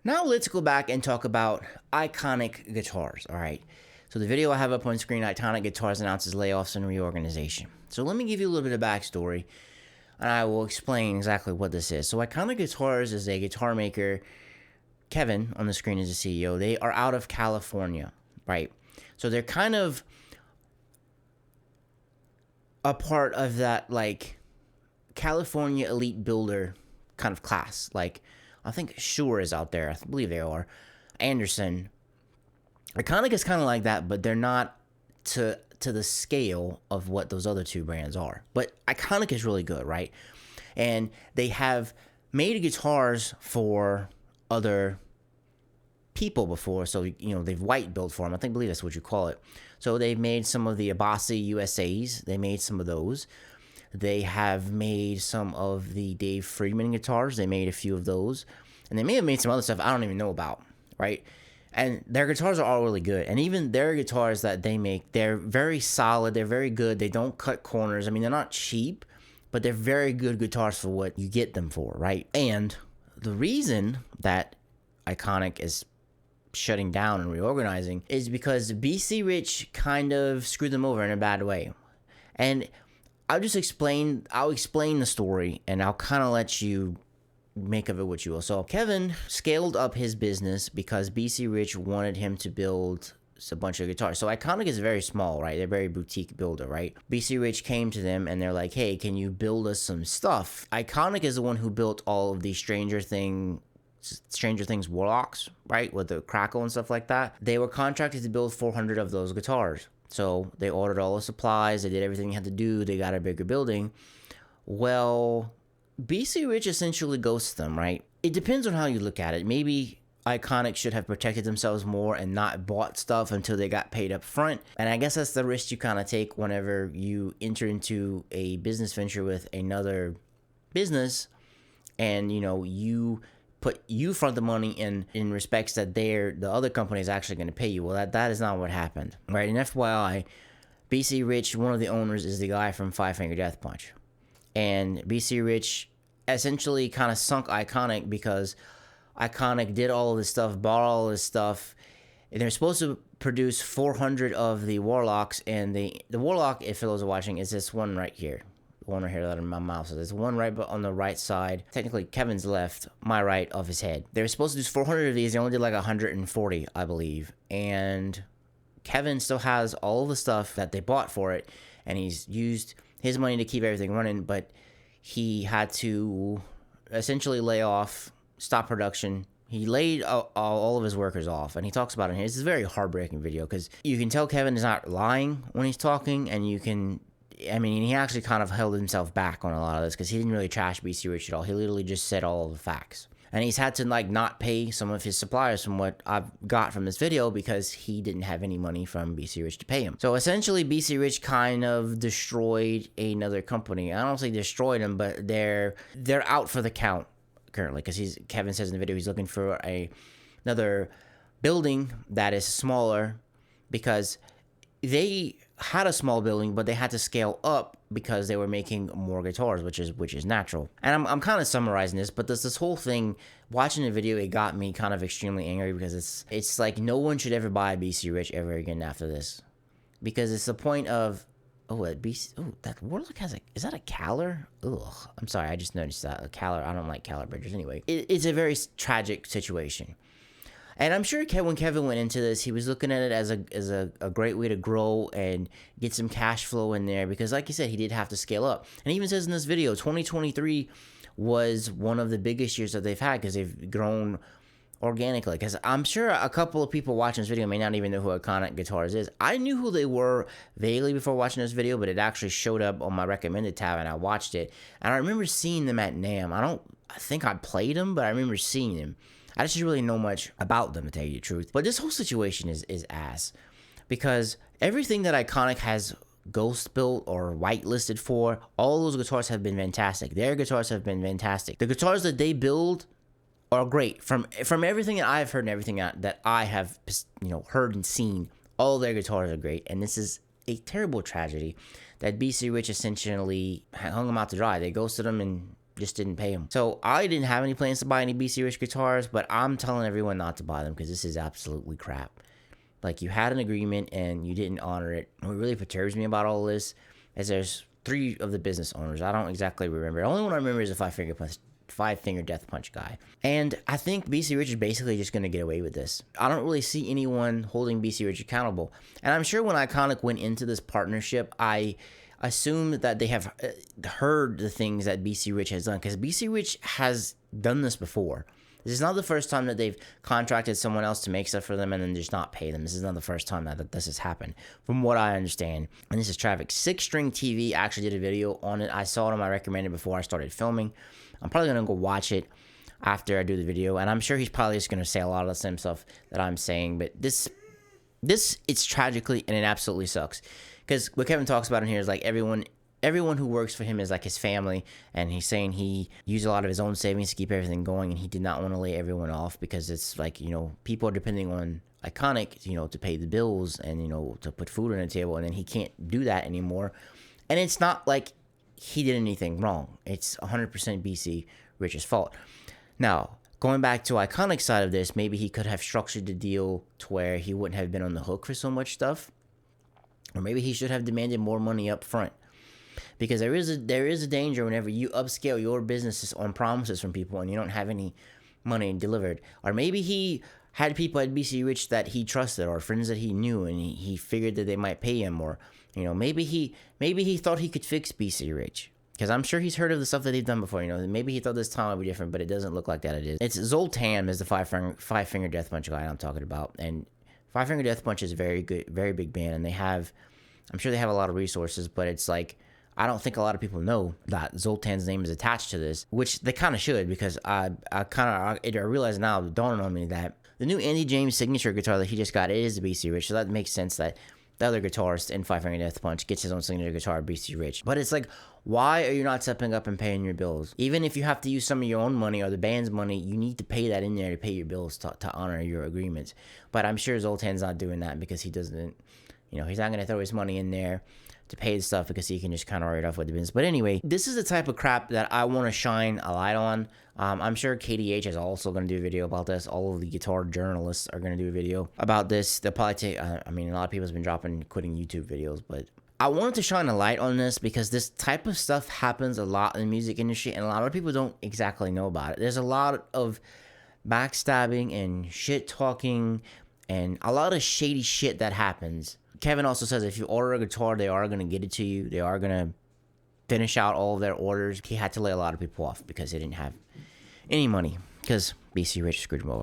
Now let's go back and talk about iconic guitars, all right? So the video I have up on screen, Iconic Guitars announces layoffs and reorganization. So let me give you a little bit of backstory, and I will explain exactly what this is. So Iconic Guitars is a guitar maker. Kevin on the screen is the CEO. They are out of California, right? So they're kind of a part of that, like, California elite builder kind of class. Like, I think Shure is out there. I believe they are. Anderson. Iconic is kind of like that, but they're not to the scale of what those other two brands are. But Iconic is really good, right? And they have made guitars for other people before. So, you know, they've white built for them. I believe that's what you call it. So they've made some of the Abasi USAs. They made some of those. They have made some of the Dave Friedman guitars. They made a few of those. And they may have made some other stuff I don't even know about, right? And their guitars are all really good. And even their guitars that they make, they're very solid. They're very good. They don't cut corners. I mean, they're not cheap, but they're very good guitars for what you get them for, right? And the reason that Iconic is shutting down and reorganizing is because BC Rich kind of screwed them over in a bad way. And I'll explain the story, and I'll kind of let you make of it what you will. So Kevin scaled up his business because BC Rich wanted him to build a bunch of guitars. So Iconic is very small, right? They're very boutique builder, right? BC Rich came to them and they're like, hey, can you build us some stuff? Iconic is the one who built all of the Stranger Things Warlocks, right? With the crackle and stuff like that. They were contracted to build 400 of those guitars. So they ordered all the supplies. They did everything they had to do. They got a bigger building. Well, BC Rich essentially ghosts them, right? It depends on how you look at it. Maybe Iconic should have protected themselves more and not bought stuff until they got paid up front. And I guess that's the risk you kind of take whenever you enter into a business venture with another business, and you front the money in respects that the other company is actually going to pay you. Well, that is not what happened, right? And FYI, BC Rich, one of the owners, is the guy from Five Finger Death Punch. And BC Rich essentially kind of sunk Iconic because Iconic did all of this stuff, bought all of this stuff, and they're supposed to produce 400 of the Warlocks. And the Warlock, if those are watching, is this one right here. The one right here that in my mouth. So there's one right on the right side. Technically, Kevin's left, my right of his head. They were supposed to do 400 of these. They only did like 140, I believe. And Kevin still has all the stuff that they bought for it, and he's used his money to keep everything running, but he had to essentially lay off, stop production. He laid all of his workers off, and he talks about it here. This is a very heartbreaking video because you can tell Kevin is not lying when he's talking, and he actually kind of held himself back on a lot of this because he didn't really trash BC Rich at all. He literally just said all of the facts. And he's had to not pay some of his suppliers from what I've got from this video because he didn't have any money from BC Rich to pay him. So essentially, BC Rich kind of destroyed another company. I don't say destroyed them, but they're out for the count currently because Kevin says in the video he's looking for another building that is smaller because they had a small building, but they had to scale up because they were making more guitars, which is natural. And I'm kind of summarizing this, but this whole thing, watching the video, it got me kind of extremely angry because it's like no one should ever buy BC Rich ever again after this, because it's the point of that Warlock is that a Caler? Ugh, I'm sorry, I just noticed that a Caler. I don't like Caler bridges anyway. It's a very tragic situation. And I'm sure when Kevin went into this, he was looking at it as a great way to grow and get some cash flow in there because, like you said, he did have to scale up. And he even says in this video, 2023 was one of the biggest years that they've had because they've grown organically. Because I'm sure a couple of people watching this video may not even know who Iconic Guitars is. I knew who they were vaguely before watching this video, but it actually showed up on my recommended tab, and I watched it. And I remember seeing them at NAMM. I think I played them, but I remember seeing them. I just didn't really know much about them, to tell you the truth. But this whole situation is ass. Because everything that Iconic has ghost built or whitelisted for, all those guitars have been fantastic. Their guitars have been fantastic. The guitars that they build are great. From everything that I've heard and everything that I have heard and seen, all their guitars are great. And this is a terrible tragedy that BC Rich essentially hung them out to dry. They ghosted them, and just didn't pay him. So I didn't have any plans to buy any BC Rich guitars, but I'm telling everyone not to buy them because this is absolutely crap. Like, you had an agreement and you didn't honor it. What really perturbs me about all this is there's 3 of the business owners. I don't exactly remember. The only one I remember is the five finger death punch guy. And I think BC Rich is basically just going to get away with this. I don't really see anyone holding BC Rich accountable. And I'm sure when Iconic went into this partnership, I assume that they have heard the things that BC Rich has done, because BC Rich has done this before. This is not the first time that they've contracted someone else to make stuff for them and then just not pay them. This is not the first time that this has happened, from what I understand. And this is Traffic. Six String TV actually did a video on it. I saw it on my recommended before I started filming. I'm probably going to go watch it after I do the video, and I'm sure he's probably just going to say a lot of the same stuff that I'm saying. But this it's tragically, and it absolutely sucks. Because what Kevin talks about in here is like everyone who works for him is like his family, and he's saying he used a lot of his own savings to keep everything going, and he did not want to lay everyone off because it's like, you know, people are depending on Iconic, you know, to pay the bills and, you know, to put food on the table, and then he can't do that anymore. And it's not like he did anything wrong. It's 100% BC Rich's fault. Now, going back to Iconic's side of this, maybe he could have structured the deal to where he wouldn't have been on the hook for so much stuff. Or maybe he should have demanded more money up front. Because there is a danger whenever you upscale your businesses on promises from people and you don't have any money delivered. Or maybe he had people at BC Rich that he trusted, or friends that he knew, and he figured that they might pay him. Or, you know, maybe he thought he could fix BC Rich. Because I'm sure he's heard of the stuff that they've done before. You know, maybe he thought this time would be different, but it doesn't look like that it is. It's Zoltan is the five finger death punch guy I'm talking about. And Five Finger Death Punch is a very good, very big band, and I'm sure they have a lot of resources, but it's like, I don't think a lot of people know that Zoltan's name is attached to this, which they kind of should, because I realize now, dawning on me, that the new Andy James signature guitar that he just got, it is the BC Rich, so that makes sense that the other guitarist in Five Finger Death Punch gets his own signature guitar, BC Rich. But it's like, why are you not stepping up and paying your bills? Even if you have to use some of your own money or the band's money, you need to pay that in there to pay your bills to honor your agreements. But I'm sure Zoltan's not doing that because he doesn't, you know, he's not going to throw his money in there to pay the stuff because he can just kind of write off with the business. But anyway, this is the type of crap that I want to shine a light on. I'm sure KDH is also going to do a video about this. All of the guitar journalists are going to do a video about this. They'll probably take, a lot of people have been quitting YouTube videos, but I wanted to shine a light on this because this type of stuff happens a lot in the music industry, and a lot of people don't exactly know about it. There's a lot of backstabbing and shit talking and a lot of shady shit that happens. Kevin also says if you order a guitar, they are going to get it to you. They are going to finish out all of their orders. He had to lay a lot of people off because they didn't have any money because BC Rich screwed him over.